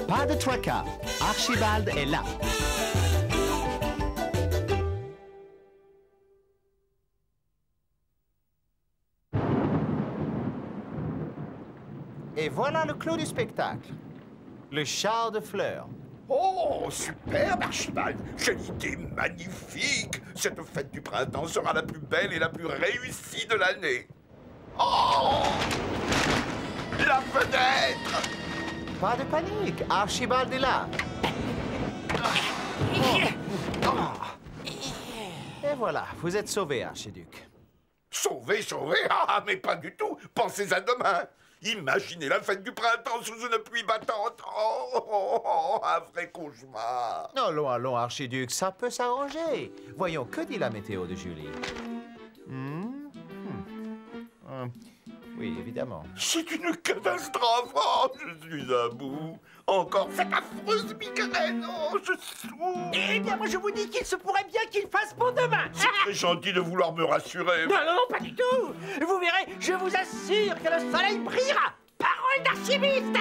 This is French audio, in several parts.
Pas de tracas. Archibald est là. Et voilà le clou du spectacle. Le char de fleurs. Oh, superbe, Archibald! Quelle idée magnifique! Cette fête du printemps sera la plus belle et la plus réussie de l'année. Oh! La fenêtre! Pas de panique, Archibald est là. Et voilà, vous êtes sauvé, Archiduc. Sauvé, sauvé? Ah, mais pas du tout! Pensez à demain! Imaginez la fête du printemps sous une pluie battante. Un vrai cauchemar. Allons, allons, Archiduc, ça peut s'arranger. Voyons, que dit la météo de Julie? Oui, évidemment. C'est une catastrophe. Oh, je suis à bout. Encore cette affreuse migraine. Oh, je souffre. Eh bien, moi, je vous dis qu'il se pourrait bien qu'il fasse pour demain. C'est très gentil de vouloir me rassurer. Non, non, non, pas du tout. Vous verrez, je vous assure que le soleil brillera. Parole d'archiviste.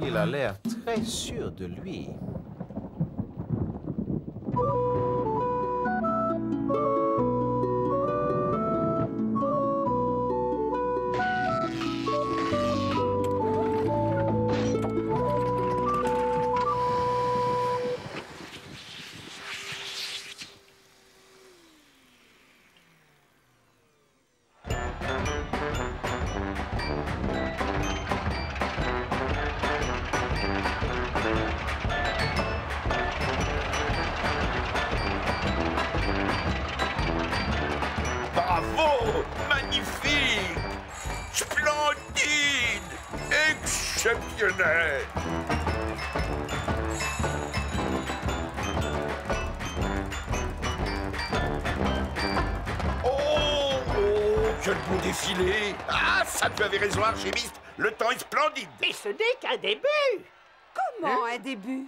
Il a l'air très sûr de lui. Bravo! Magnifique! Splendide! Exceptionnel! Oh! Quel beau défilé! Ah, ça, tu avais raison, archiviste! Le temps est splendide! Mais ce n'est qu'un début. Comment un début?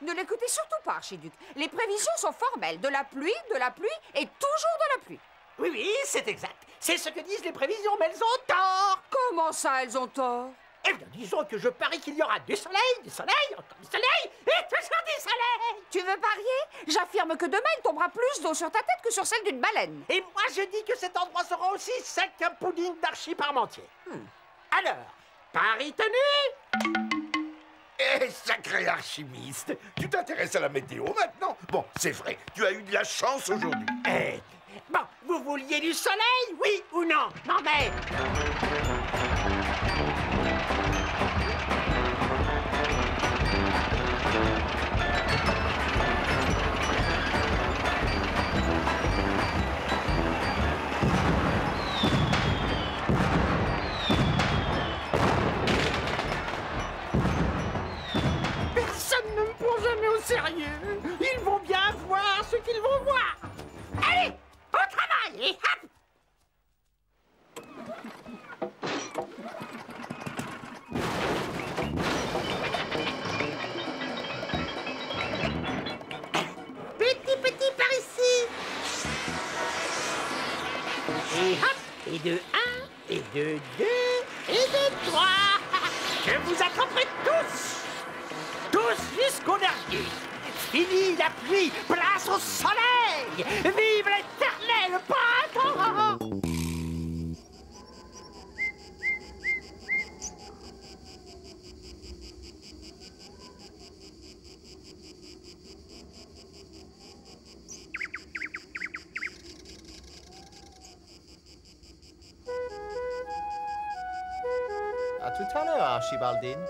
Ne l'écoutez surtout pas, Archiduc. Les prévisions sont formelles. De la pluie et toujours de la pluie. Oui, oui, c'est exact. C'est ce que disent les prévisions, mais elles ont tort. Comment ça, elles ont tort? Eh bien, disons que je parie qu'il y aura du soleil, encore du soleil, et toujours du soleil. Tu veux parier? J'affirme que demain, il tombera plus d'eau sur ta tête que sur celle d'une baleine. Et moi, je dis que cet endroit sera aussi sec qu'un pudding d'Archie Parmentier. Alors, pari tenu. Eh, sacré archiviste! Tu t'intéresses à la météo maintenant? Bon, c'est vrai, tu as eu de la chance aujourd'hui. Eh, bon, vous vouliez du soleil, oui ou non? Non, mais... Personne ne me prend jamais au sérieux. Ils vont bien voir ce qu'ils vont voir. Allez, au travail et hop! Petit par ici. Et hop, et de 1, et de 2, et de 3. Je vous attraperai tous. Tous jusqu'au dernier. Fini la pluie, place au soleil. Vive l'éternel printemps. À tout à l'heure, Archibaldine.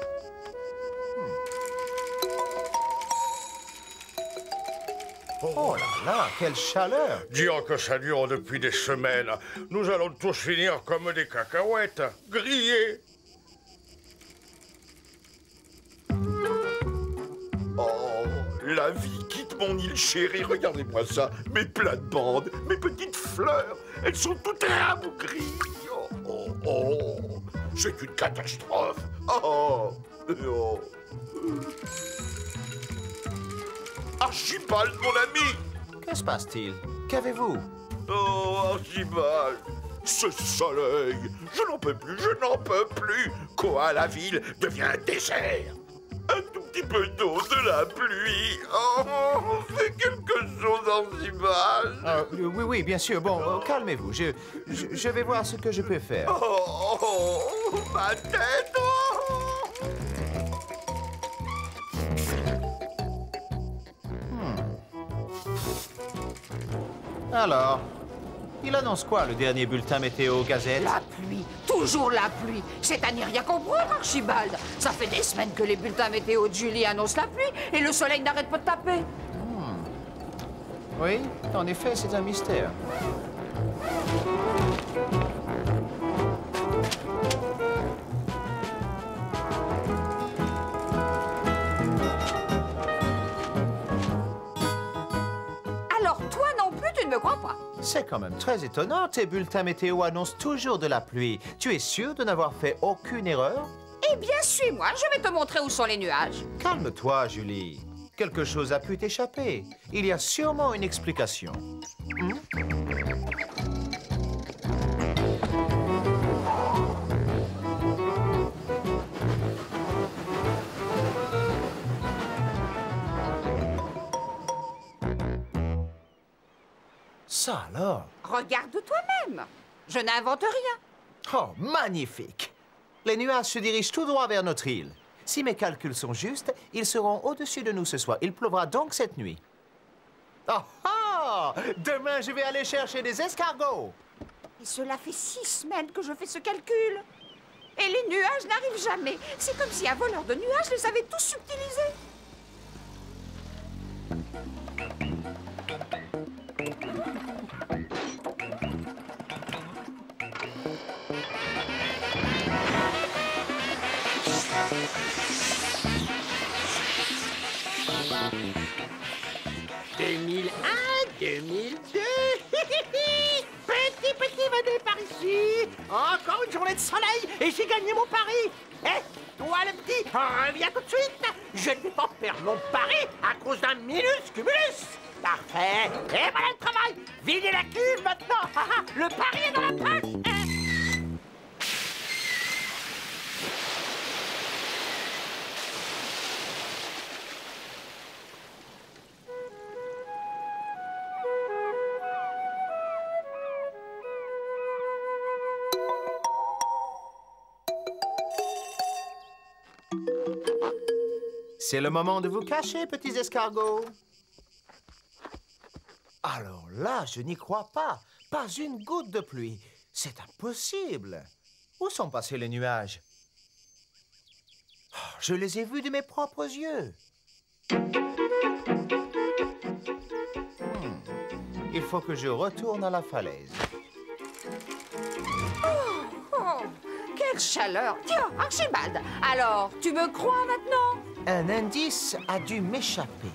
Oh là là, quelle chaleur! Disons que ça dure depuis des semaines. Nous allons tous finir comme des cacahuètes, grillés. Oh, la vie quitte mon île chérie. Regardez-moi ça. Mes plates-bandes, mes petites fleurs. Elles sont toutes rabougries. Oh, oh, oh. C'est une catastrophe. Oh, oh. Archibald, mon ami! Que se passe-t-il? Qu'avez-vous? Oh, Archibald! Ce soleil! Je n'en peux plus, je n'en peux plus! Koala Ville devient un désert! Un tout petit peu d'eau, de la pluie! Oh, fais quelque chose, Archibald! Oui, oui, bien sûr. Bon, calmez-vous. Je vais voir ce que je peux faire. Oh, ma tête! Oh. Alors, il annonce quoi, le dernier bulletin météo Gazette? La pluie, toujours la pluie. C'est à n'y rien comprendre, Archibald. Ça fait des semaines que les bulletins météo de Julie annoncent la pluie et le soleil n'arrête pas de taper. Oui, en effet, c'est un mystère. Alors toi non plus, tu ne me crois pas. C'est quand même très étonnant. Tes bulletins météo annoncent toujours de la pluie. Tu es sûr de n'avoir fait aucune erreur? Eh bien, suis-moi, je vais te montrer où sont les nuages. Calme-toi, Julie. Quelque chose a pu t'échapper. Il y a sûrement une explication. Ça alors? Regarde toi-même. Je n'invente rien. Oh, magnifique! Les nuages se dirigent tout droit vers notre île. Si mes calculs sont justes, ils seront au-dessus de nous ce soir. Il pleuvra donc cette nuit. Oh, oh! Demain, je vais aller chercher des escargots! Et cela fait 6 semaines que je fais ce calcul. Et les nuages n'arrivent jamais. C'est comme si un voleur de nuages les avait tous subtilisés. « 2001, 2002. Petit, venez par ici. Encore une journée de soleil et j'ai gagné mon pari. Eh, toi le petit, reviens tout de suite. Je ne vais pas perdre mon pari à cause d'un minus-cumulus. Parfait. Et voilà le travail. Videz la cuve maintenant. Le pari est dans la poche. C'est le moment de vous cacher, petits escargots. Alors là, je n'y crois pas. Pas une goutte de pluie. C'est impossible. Où sont passés les nuages? Oh, je les ai vus de mes propres yeux. Il faut que je retourne à la falaise. Oh, quelle chaleur. Tiens, Archibald, alors, tu me crois maintenant? Un indice a dû m'échapper.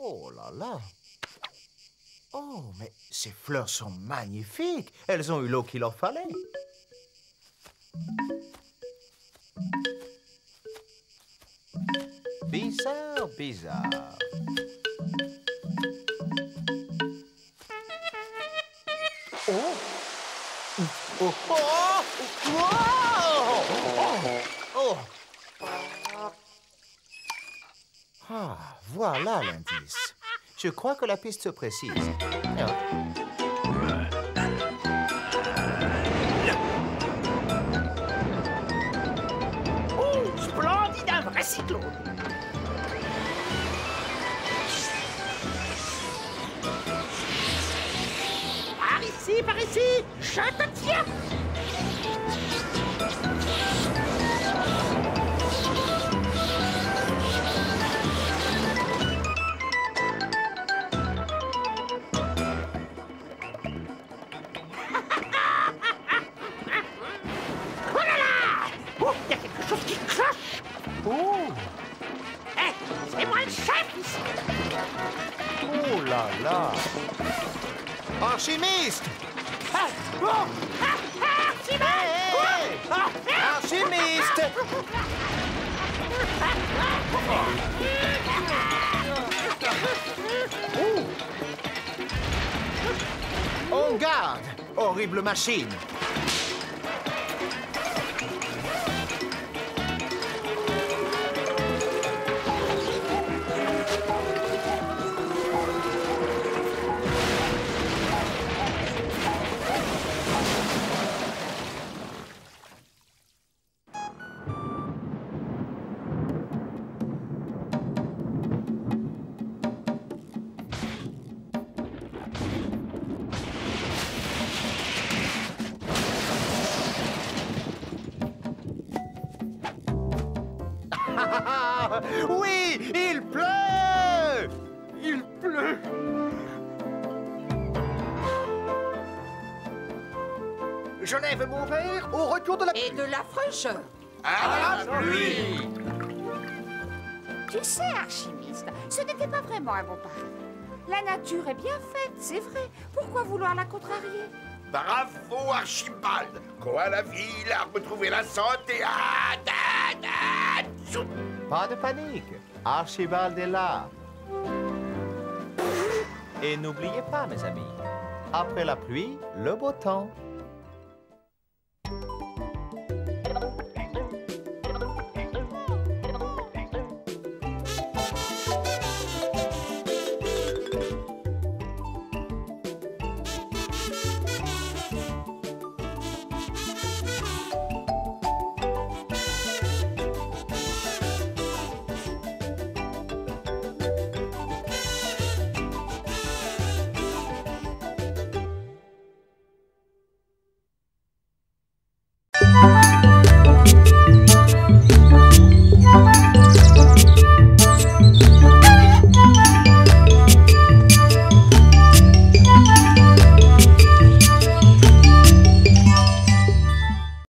Oh là là! Oh, mais ces fleurs sont magnifiques! Elles ont eu l'eau qu'il leur fallait. Bizarre, bizarre. Oh! Oh! Oh! Oh! Ah, voilà l'indice. Je crois que la piste se précise. Oh, splendide, un vrai cyclone. Par ici, je te tiens. Là. Archimiste! Hey! Archimiste! En garde, horrible machine! Oui, il pleut! Il pleut. Je lève mon verre au retour de la Et de la fraîcheur. À la pluie. Tu sais, Archimiste, ce n'était pas vraiment un bon pari. La nature est bien faite, c'est vrai. Pourquoi vouloir la contrarier? Bravo, Archibald. Koalaville a retrouvé la santé. Ah, tchou. Pas de panique, Archibald est là. Et n'oubliez pas, mes amis, après la pluie, le beau temps.